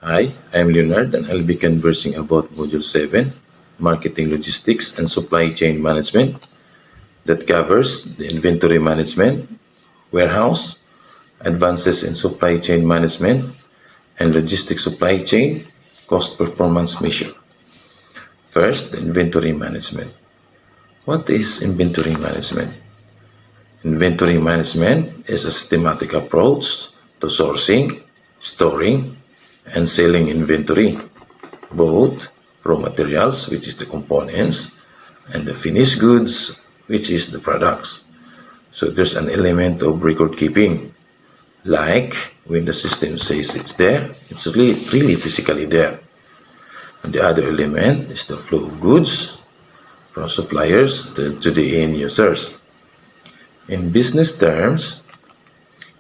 Hi, I'm Leonard and I'll be conversing about Module 7, Marketing Logistics and Supply Chain Management, that covers the inventory management, warehouse, advances in supply chain management, and logistics supply chain, cost performance measure. First, the inventory management. What is inventory management? Inventory management is a systematic approach to sourcing, storing, and selling inventory, both raw materials, which is the components, and the finished goods, which is the products. So there's an element of record keeping, like when the system says it's there, it's really physically there. And the other element is the flow of goods from suppliers to the end users. In business terms,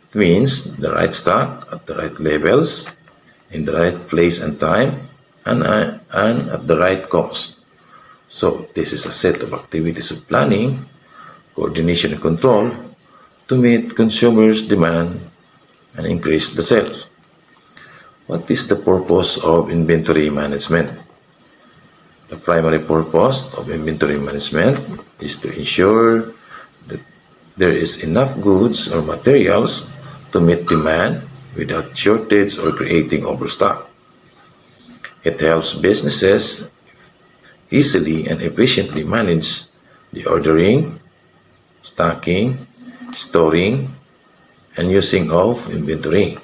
it means the right stock at the right levels, in the right place and time, and at the right cost. So this is a set of activities of planning, coordination and control to meet consumers' demand and increase the sales. What is the purpose of inventory management? The primary purpose of inventory management is to ensure that there is enough goods or materials to meet demand without shortage or creating overstock. It helps businesses easily and efficiently manage the ordering, stocking, storing, and using of inventory.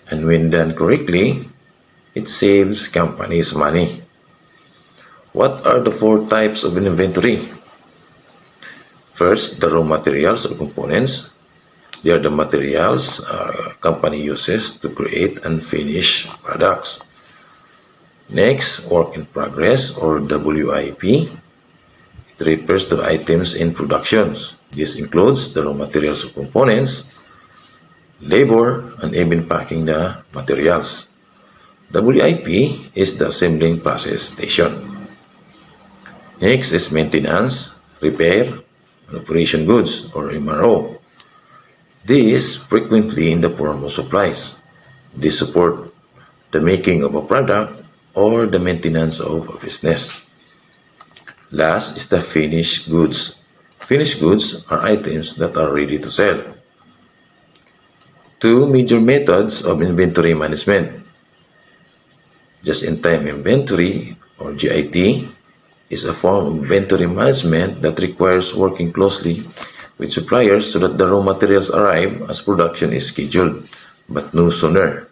And when done correctly, it saves companies money. What are the four types of inventory? First, the raw materials or components. They are the materials a company uses to create and finish products. Next, work in progress or WIP. It refers to items in productions. This includes the raw materials or components, labor, and even packing the materials. WIP is the assembling process station. Next is maintenance, repair, and operation goods or MRO. This frequently in the form of supplies. They support the making of a product or the maintenance of a business. Last is the finished goods. Finished goods are items that are ready to sell. Two major methods of inventory management. Just-in-time inventory or JIT is a form of inventory management that requires working closely with suppliers so that the raw materials arrive as production is scheduled, but no sooner.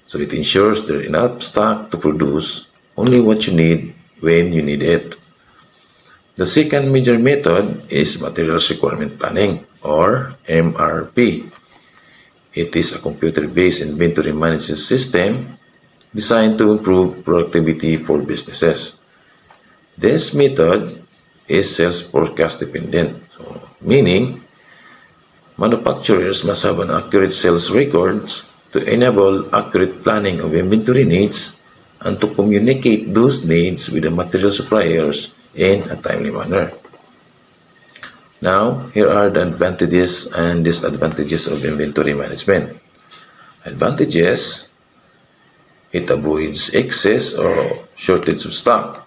So it ensures there is enough stock to produce only what you need when you need it. The second major method is materials requirement planning or MRP. It is a computer-based inventory management system designed to improve productivity for businesses. This method is sales forecast dependent, meaning manufacturers must have an accurate sales records to enable accurate planning of inventory needs and to communicate those needs with the material suppliers in a timely manner. Now, here are the advantages and disadvantages of inventory management. Advantages: it avoids excess or shortage of stock,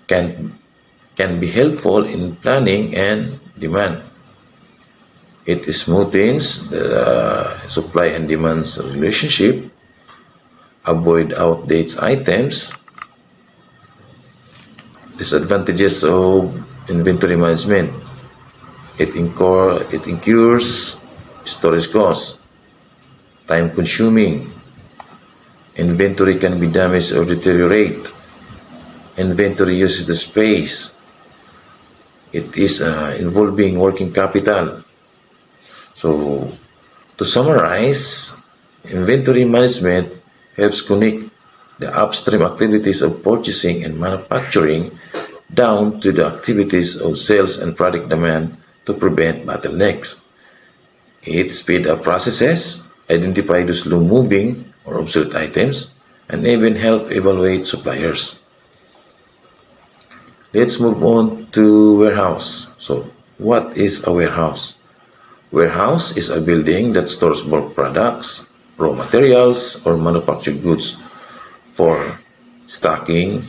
can be helpful in planning and demand. It smoothens the supply and demand's relationship, avoid outdated items. Disadvantages of inventory management: it incurs storage costs, time consuming, inventory can be damaged or deteriorate, inventory uses the space, it is involving working capital. So, to summarize, inventory management helps connect the upstream activities of purchasing and manufacturing down to the activities of sales and product demand to prevent bottlenecks. It speeds up processes, identify the slow-moving or obsolete items, and even help evaluate suppliers. Let's move on to warehouse. So, what is a warehouse? Warehouse is a building that stores bulk products raw materials or manufactured goods for stocking,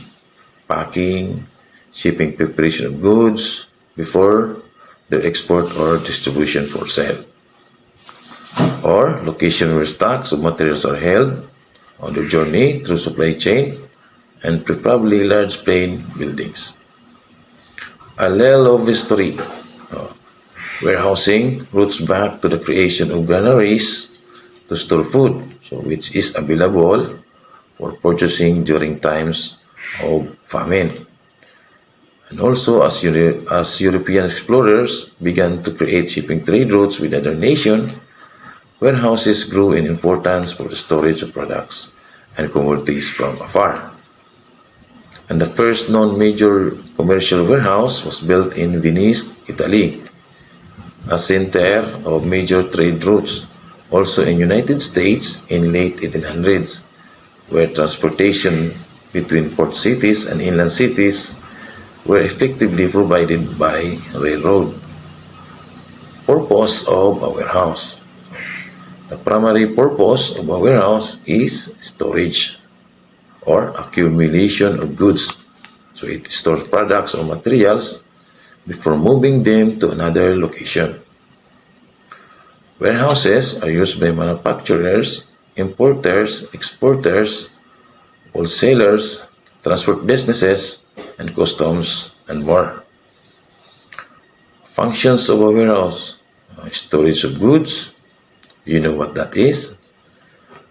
packing, shipping, preparation of goods before their export or distribution for sale, or location where stocks of materials are held on their journey through supply chain, and preferably large plain buildings. A little of history. Warehousing roots back to the creation of granaries to store food, so which is available for purchasing during times of famine. And also, as European explorers began to create shipping trade routes with other nations, warehouses grew in importance for the storage of products and commodities from afar. And the first known major commercial warehouse was built in Venice, Italy, a center of major trade routes. Also in United States in late 1800s, where transportation between port cities and inland cities were effectively provided by railroad. Purpose of a warehouse. The primary purpose of a warehouse is storage or accumulation of goods. So it stores products or materials before moving them to another location. Warehouses are used by manufacturers, importers, exporters, wholesalers, transport businesses, and customs, and more. Functions of a warehouse: storage of goods, you know what that is.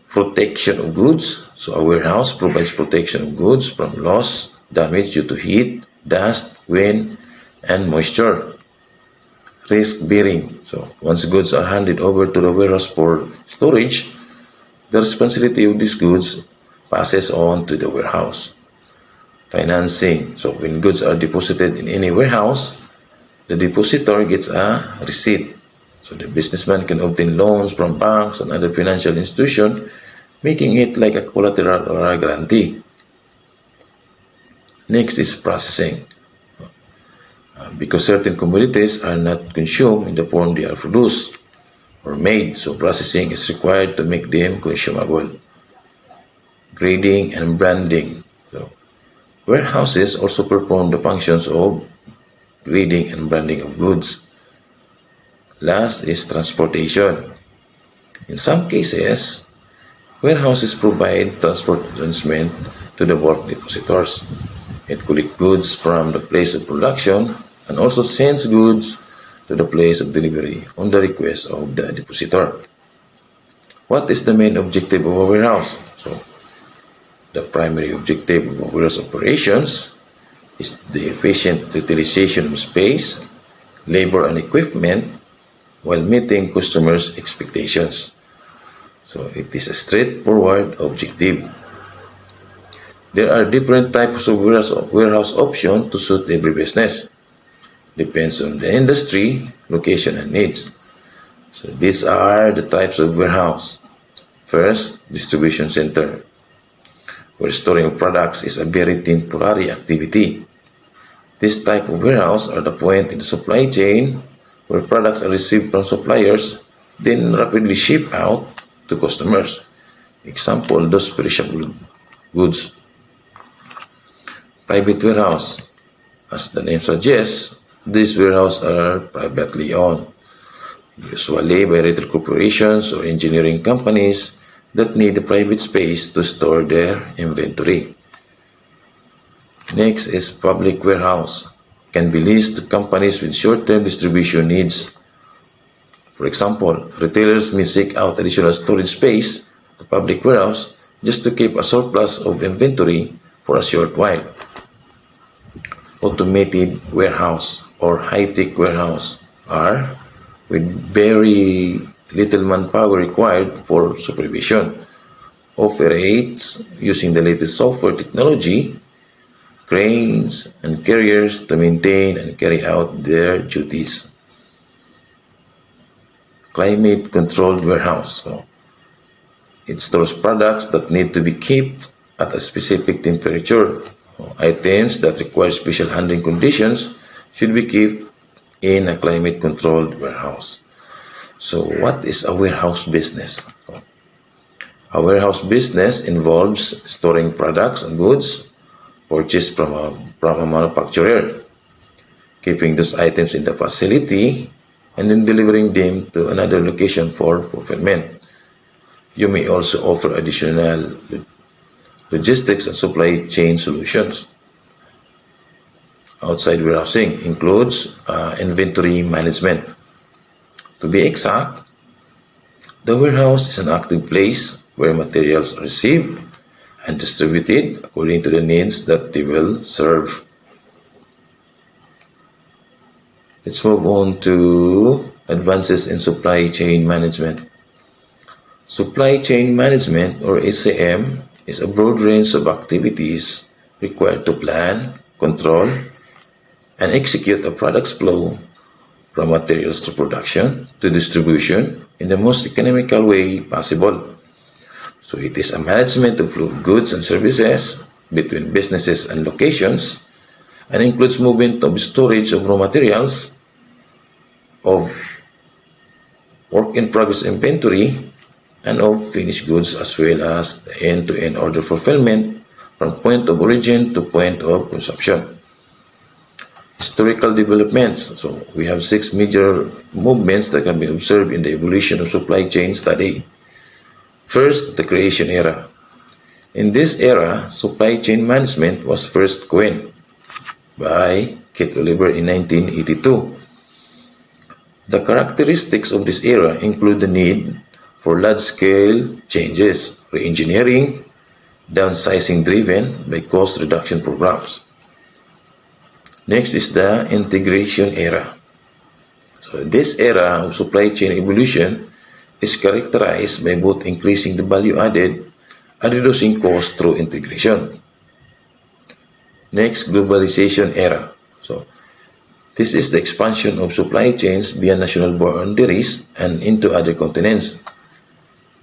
Protection of goods, so a warehouse provides protection of goods from loss, damage due to heat, dust, wind, and moisture. Risk bearing, so once goods are handed over to the warehouse for storage, the responsibility of these goods passes on to the warehouse. Financing, so when goods are deposited in any warehouse, the depositor gets a receipt. So the businessman can obtain loans from banks and other financial institutions, making it like a collateral or a guarantee. Next is processing. Because certain commodities are not consumed in the form they are produced or made, so processing is required to make them consumable. Grading and branding. So, warehouses also perform the functions of grading and branding of goods. Last is transportation. In some cases, warehouses provide transport arrangement to the bulk depositors. It collects goods from the place of production and also sends goods to the place of delivery on the request of the depositor. What is the main objective of a warehouse? So, the primary objective of a warehouse operations is the efficient utilization of space, labor, and equipment while meeting customers' expectations. So, it is a straightforward objective. There are different types of warehouse options to suit every business. Depends on the industry, location, and needs. So these are the types of warehouse. First, distribution center, where storing of products is a very temporary activity. This type of warehouse are the point in the supply chain where products are received from suppliers, then rapidly shipped out to customers. Example, those perishable goods. Private warehouse. As the name suggests, these warehouses are privately owned, usually by retail corporations or engineering companies that need a private space to store their inventory. Next is public warehouse. Can be leased to companies with short-term distribution needs. For example, retailers may seek out additional storage space to public warehouse just to keep a surplus of inventory for a short while. Automated warehouse or high-tech warehouse are with very little manpower required for supervision. Operates using the latest software technology, cranes, and carriers to maintain and carry out their duties. Climate-controlled warehouse. So, it stores products that need to be kept at a specific temperature. Items that require special handling conditions should be kept in a climate-controlled warehouse. So what is a warehouse business? A warehouse business involves storing products and goods purchased from a manufacturer, keeping those items in the facility, and then delivering them to another location for fulfillment. You may also offer additional logistics and supply chain solutions. Outside warehousing includes inventory management. To be exact, the warehouse is an active place where materials are received and distributed according to the needs that they will serve. Let's move on to advances in supply chain management. Supply chain management, or SCM, is a broad range of activities required to plan, control, and execute a product's flow from materials to production to distribution in the most economical way possible. So it is a management of flow of goods and services between businesses and locations, and includes movement of storage of raw materials, of work in progress inventory, and of finished goods, as well as the end-to-end order fulfillment from point of origin to point of consumption. Historical developments. So we have 6 major movements that can be observed in the evolution of supply chain study. First, the creation era. In this era, supply chain management was first coined by Kate Oliver in 1982. The characteristics of this era include the need for large-scale changes, re-engineering, downsizing driven by cost reduction programs. Next is the integration era. So this era of supply chain evolution is characterized by both increasing the value added and reducing cost through integration. Next, globalization era. So this is the expansion of supply chains beyond national boundaries and into other continents.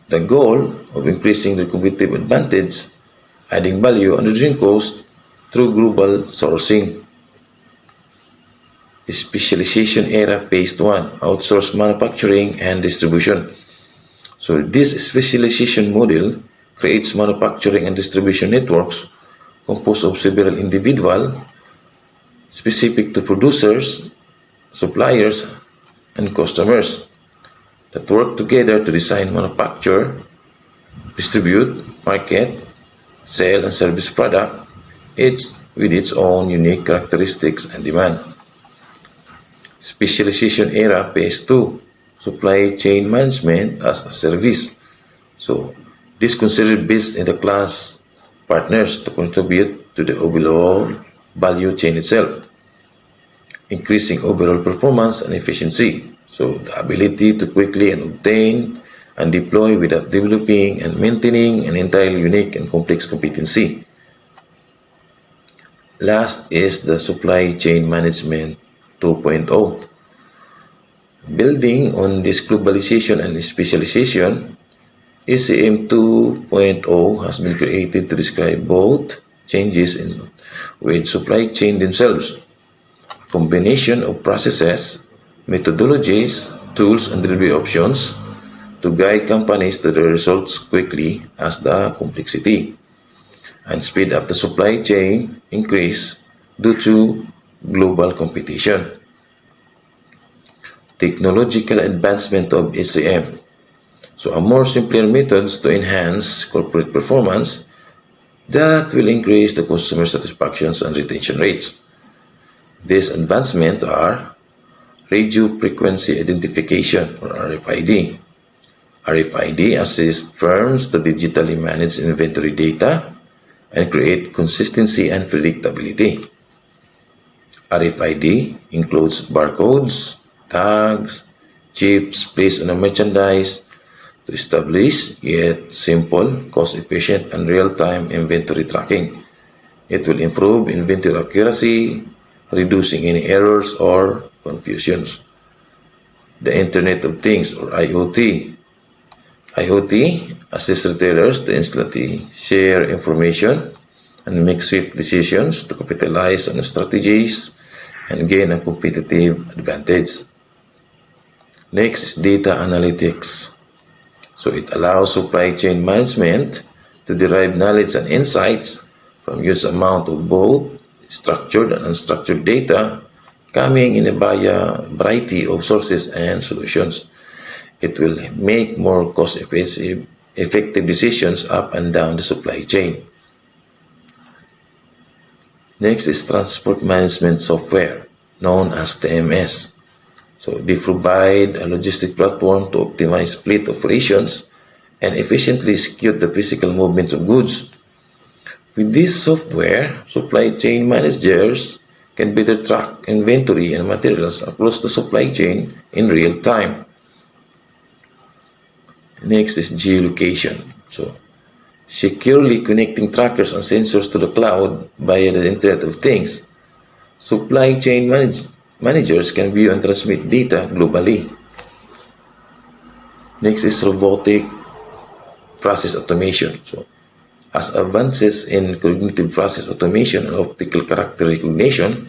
The goal of increasing the competitive advantage, adding value and reducing cost through global sourcing. Specialization era phase 1, outsourced manufacturing and distribution. So this specialization model creates manufacturing and distribution networks composed of several individuals specific to producers, suppliers, and customers that work together to design, manufacture, distribute, market, sell, and service product, each with its own unique characteristics and demand. Specialization era phase 2, supply chain management as a service. So this considered based in the class partners to contribute to the overall value chain itself, increasing overall performance and efficiency. So the ability to quickly and obtain and deploy without developing and maintaining an entirely unique and complex competency. Last is the supply chain management 2.0. Building on this globalization and specialization, SCM 2.0 has been created to describe both changes with supply chain themselves, combination of processes, methodologies, tools, and delivery options to guide companies to the results quickly as the complexity and speed up the supply chain increase due to global competition. Technological advancement of SCM. So a more simpler methods to enhance corporate performance that will increase the customer satisfactions and retention rates. These advancements are radio frequency identification, or RFID. RFID assists firms to digitally manage inventory data and create consistency and predictability. RFID includes barcodes, tags, chips placed on a merchandise to establish yet simple, cost-efficient, and real-time inventory tracking. It will improve inventory accuracy, reducing any errors or confusions. The Internet of Things, or IoT. IoT assists retailers to instantly share information and make swift decisions to capitalize on strategies and gain a competitive advantage. Next is data analytics. So it allows supply chain management to derive knowledge and insights from huge amount of both structured and unstructured data coming in a variety of sources and solutions. It will make more effective decisions up and down the supply chain. Next is transport management software, known as TMS. So they provide a logistic platform to optimize fleet operations and efficiently execute the physical movements of goods. With this software, supply chain managers can better track inventory and materials across the supply chain in real time. Next is geolocation. So securely connecting trackers and sensors to the cloud via the Internet of Things. Supply chain managers can view and transmit data globally. Next is robotic process automation. So, as advances in cognitive process automation and optical character recognition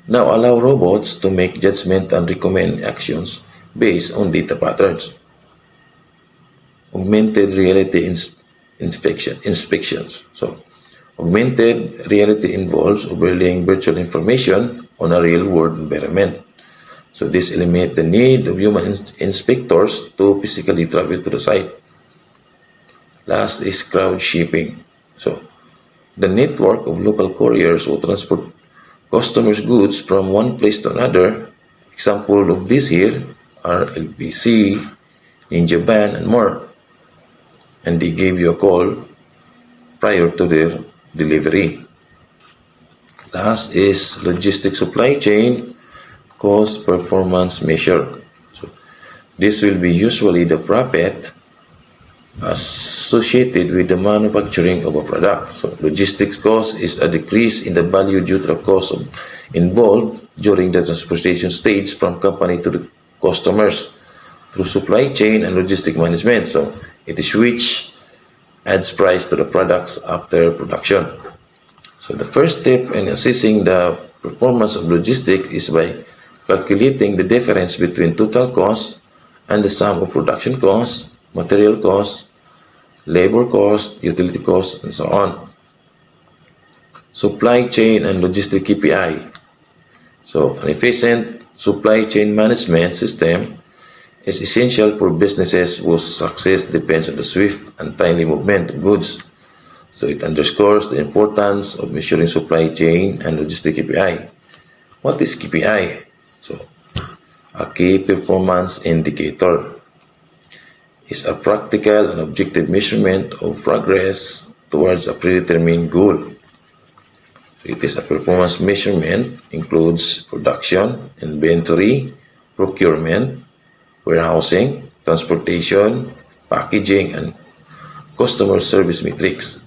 now allow robots to make judgment and recommend actions based on data patterns. Augmented reality inspections. So, augmented reality involves overlaying virtual information on a real-world environment. So this eliminates the need of human inspectors to physically travel to the site. Last is crowd shipping. So the network of local couriers will transport customers' goods from one place to another. Example of this here are LBC, Ninja Van, and more. And they gave you a call prior to their delivery. Last is logistic supply chain cost performance measure. So this will be usually the profit associated with the manufacturing of a product. So logistics cost is a decrease in the value due to the cost involved during the transportation stage from company to the customers through supply chain and logistic management. So it is which adds price to the products after production. So the first step in assessing the performance of logistics is by calculating the difference between total cost and the sum of production costs, material costs, labor costs, utility costs, and so on. Supply chain and logistic KPI. So an efficient supply chain management system is essential for businesses whose success depends on the swift and timely movement of goods. So it underscores the importance of measuring supply chain and logistic KPI. What is KPI? So a key performance indicator is a practical and objective measurement of progress towards a predetermined goal. So it is a performance measurement, includes production, inventory, procurement, warehousing, transportation, packaging, and customer service metrics.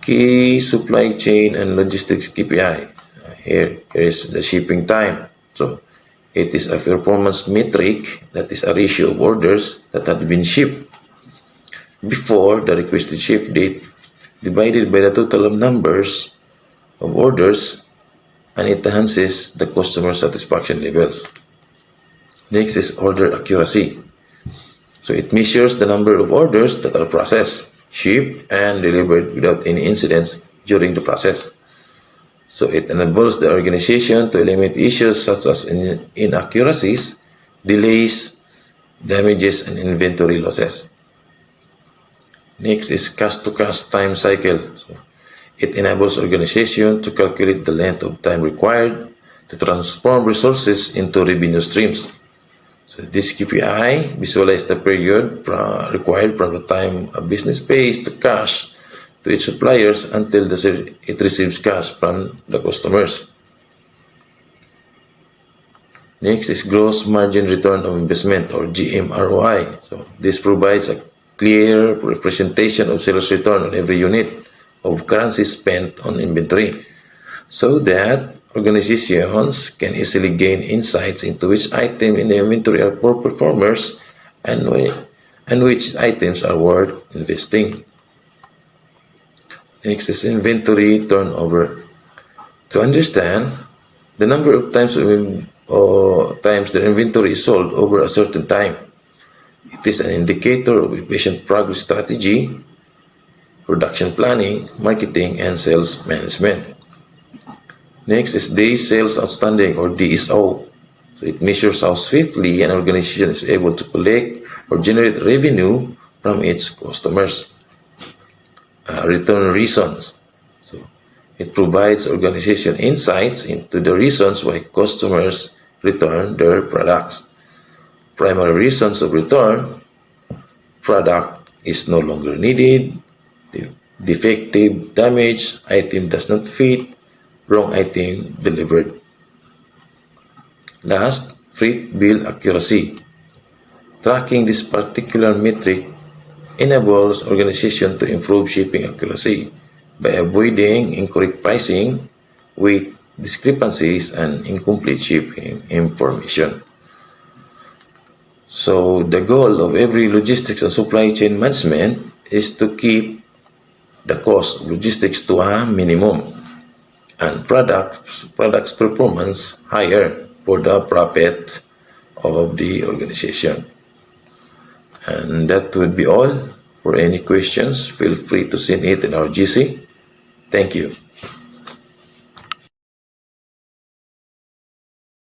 Key supply chain and logistics KPI. Here is the shipping time. So it is a performance metric that is a ratio of orders that had been shipped before the requested ship date divided by the total of numbers of orders, and it enhances the customer satisfaction levels. Next is order accuracy. So it measures the number of orders that are processed, shipped, and delivered without any incidents during the process. So it enables the organization to eliminate issues such as inaccuracies, delays, damages, and inventory losses. Next is cash-to-cash time cycle. So it enables organization to calculate the length of time required to transform resources into revenue streams. So this KPI visualizes the period required from the time a business pays the cash to its suppliers until it receives cash from the customers. Next is gross margin return on investment, or GMROI. So this provides a clear representation of sales return on every unit of currency spent on inventory, so that organizations can easily gain insights into which items in the inventory are poor performers and which items are worth investing. Next is inventory turnover. To understand the number of times the inventory is sold over a certain time, It is an indicator of efficient progress strategy, production planning, marketing, and sales management. Next is Days Sales Outstanding or DSO. So it measures how swiftly an organization is able to collect or generate revenue from its customers. Return reasons. So it provides organization insights into the reasons why customers return their products. Primary reasons of return: product is no longer needed, defective, damaged, item does not fit, wrong item delivered. Last, freight bill accuracy. Tracking this particular metric enables organization to improve shipping accuracy by avoiding incorrect pricing, weight discrepancies, and incomplete shipping information. So the goal of every logistics and supply chain management is to keep the cost of logistics to a minimum and products performance higher for the profit of the organization. And that would be all. For any questions, feel free to send it in our GC. Thank you.